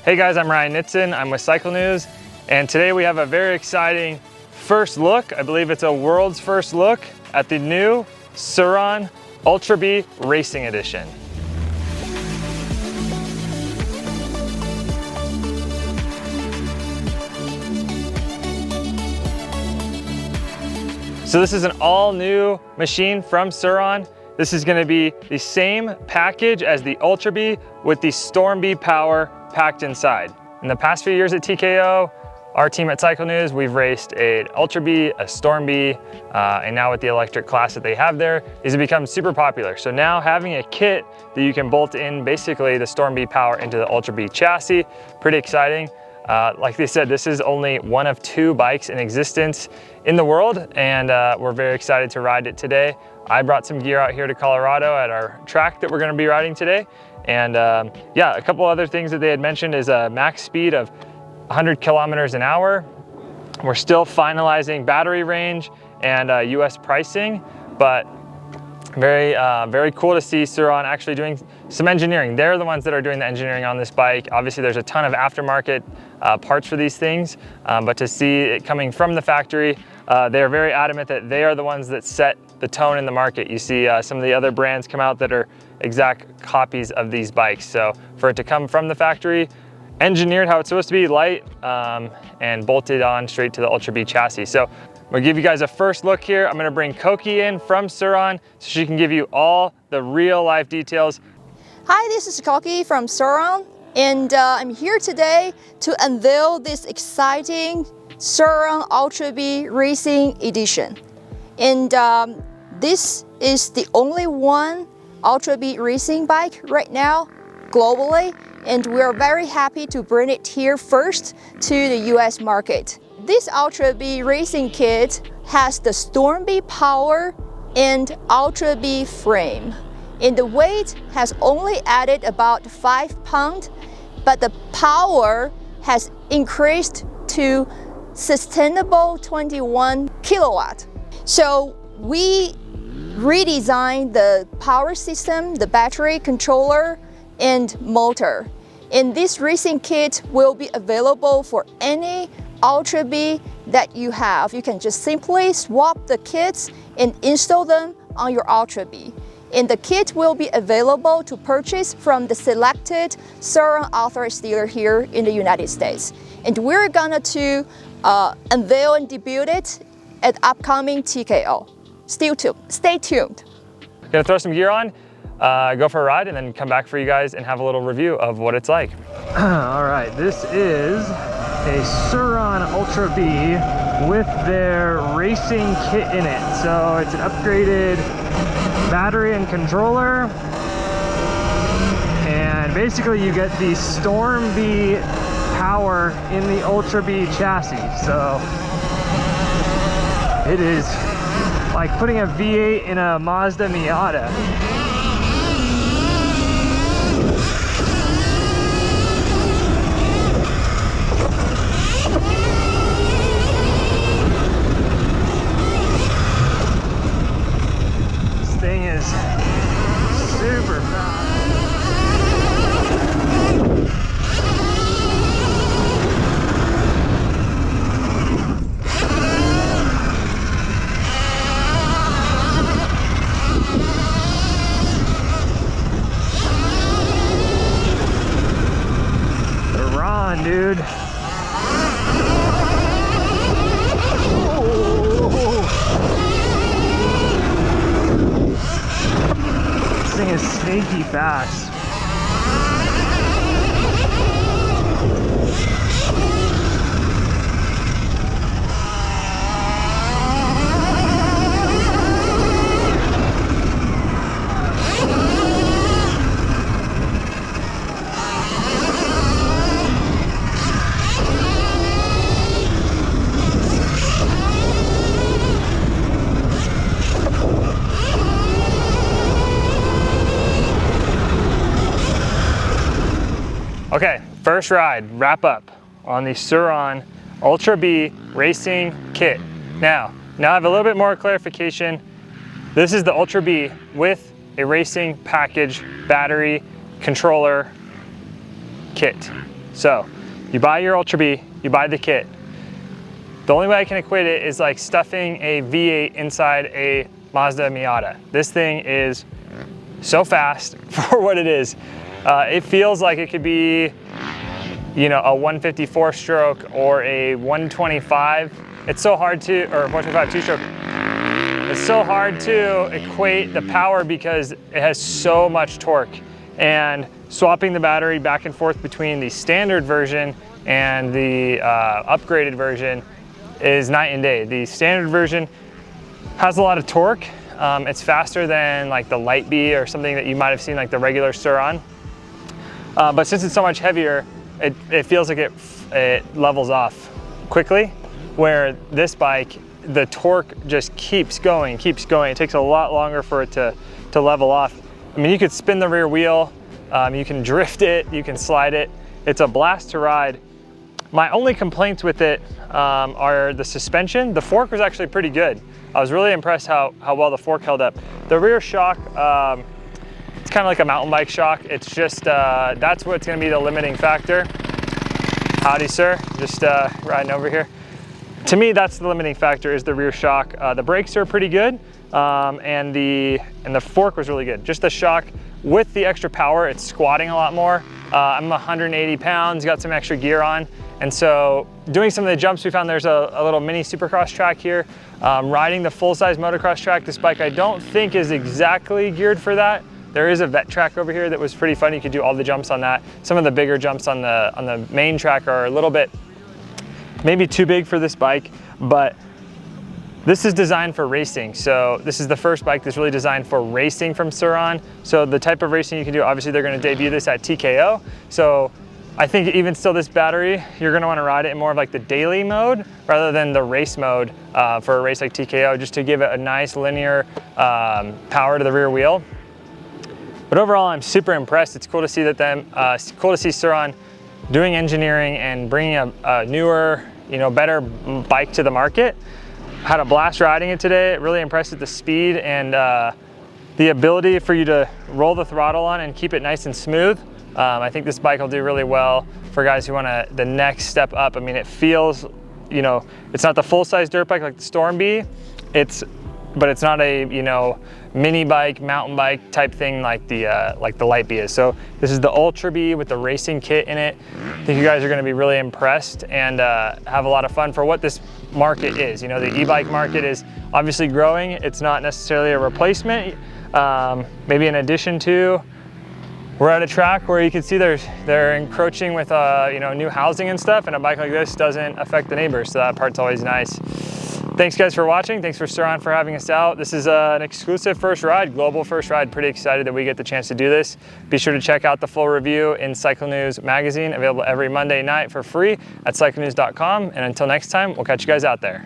Hey guys, I'm Ryan Nitzen. I'm with Cycle News, and today we have a very exciting first look. I believe it's a world's first look at the new Surron Ultra B Racing Edition. So this is an all new machine from Surron. This is going to be the same package as the Ultra B with the Storm B power packed inside. In the past few years at TKO, our team at Cycle News, we've raced an Ultra B, a Storm B, and now with the electric class that they have there, these have become super popular. So now having a kit that you can bolt in basically the Storm B power into the Ultra B chassis, pretty exciting. Like they said, this is only one of 2 bikes in existence in the world, and we're very excited to ride it today. I brought some gear out here to Colorado at our track that we're going to be riding today. And yeah, a couple other things that they had mentioned is a max speed of 100 kilometers an hour. We're still finalizing battery range and US pricing, but very cool to see Surron actually doing some engineering. They're the ones that are doing the engineering on this bike. Obviously there's a ton of aftermarket parts for these things, but to see it coming from the factory, they're very adamant that they are the ones that set the tone in the market. You see some of the other brands come out that are exact copies of these bikes. So for it to come from the factory, engineered how it's supposed to be, light, and bolted on straight to the Ultra B chassis. So I'm gonna give you guys a first look here. I'm gonna bring Koki in from Surron so she can give you all the real life details. Hi, this is Koki from Surron, and I'm here today to unveil this exciting Surron Ultra B Racing Edition. And this is the only one Ultra B racing bike right now globally, and we're very happy to bring it here first to the US market. This Ultra B racing kit has the Storm B power and Ultra B frame. And the weight has only added about 5 pounds, but the power has increased to sustainable 21 kilowatt. So we redesigned the power system, the battery, controller, and motor. And this racing kit will be available for any Ultra B that you have. You can just simply swap the kits and install them on your Ultra B. And the kit will be available to purchase from the selected Surron authorized dealer here in the United States. And we're gonna unveil and debut it at upcoming TKO. Stay tuned. Gonna throw some gear on, go for a ride, and then come back for you guys and have a little review of what it's like. All right, this is a Surron Ultra B with their racing kit in it. So it's an upgraded battery and controller, and basically you get the Storm B power in the Ultra B chassis. So it is like putting a V8 in a Mazda Miata. This thing is super fast. Dude. This thing is sneaky fast. Okay, first ride, wrap up on the Surron Ultra B Racing Kit. Now I have a little bit more clarification. This is the Ultra B with a racing package battery controller kit. So you buy your Ultra B, you buy the kit. The only way I can equate it is like stuffing a V8 inside a Mazda Miata. This thing is so fast for what it is. It feels like it could be, you know, a 154 stroke or a 125. It's so hard to, or 125 two-stroke. It's so hard to equate the power because it has so much torque. And swapping the battery back and forth between the standard version and the upgraded version is night and day. The standard version has a lot of torque. It's faster than like the Light B or something that you might have seen, like the regular Surron. But since it's so much heavier, it feels like it levels off quickly, where this bike, the torque just keeps going. It takes a lot longer for it to level off. I mean, you could spin the rear wheel, you can drift it, you can slide it. It's a blast to ride. My only complaints with it are the suspension. The fork was actually pretty good. I was really impressed how well the fork held up. The rear shock, it's kind of like a mountain bike shock. It's just, that's what's gonna be the limiting factor. Howdy, sir, just riding over here. To me, that's the limiting factor, is the rear shock. The brakes are pretty good, and the fork was really good. Just the shock with the extra power, it's squatting a lot more. I'm 180 pounds, got some extra gear on. And so doing some of the jumps, we found there's a little mini supercross track here. Riding the full-size motocross track, this bike I don't think is exactly geared for that. There is a vet track over here that was pretty fun. You could do all the jumps on that. Some of the bigger jumps on the main track are a little bit, maybe too big for this bike, but this is designed for racing. So this is the first bike that's really designed for racing from Surron. So the type of racing you can do, obviously they're gonna debut this at TKO. So I think even still this battery, you're gonna wanna ride it in more of like the daily mode rather than the race mode for a race like TKO, just to give it a nice linear power to the rear wheel. But overall, I'm super impressed. It's cool to see cool to see Surron doing engineering and bringing a newer, you know, better bike to the market. Had a blast riding it today. Really impressed with the speed and the ability for you to roll the throttle on and keep it nice and smooth. I think this bike will do really well for guys who want the next step up. I mean, it feels, you know, it's not the full-size dirt bike like the Storm B, but it's not a, you know, mini bike, mountain bike type thing like the Light B is. So this is the Ultra B with the racing kit in it. I think you guys are gonna be really impressed and have a lot of fun for what this market is. You know, the e-bike market is obviously growing. It's not necessarily a replacement, maybe in addition to. We're at a track where you can see they're encroaching with you know, new housing and stuff, and a bike like this doesn't affect the neighbors, so that part's always nice. Thanks guys for watching. Thanks for Surron for having us out. This is an exclusive first ride, global first ride. Pretty excited that we get the chance to do this. Be sure to check out the full review in Cycle News magazine, available every Monday night for free at cyclenews.com. And until next time, we'll catch you guys out there.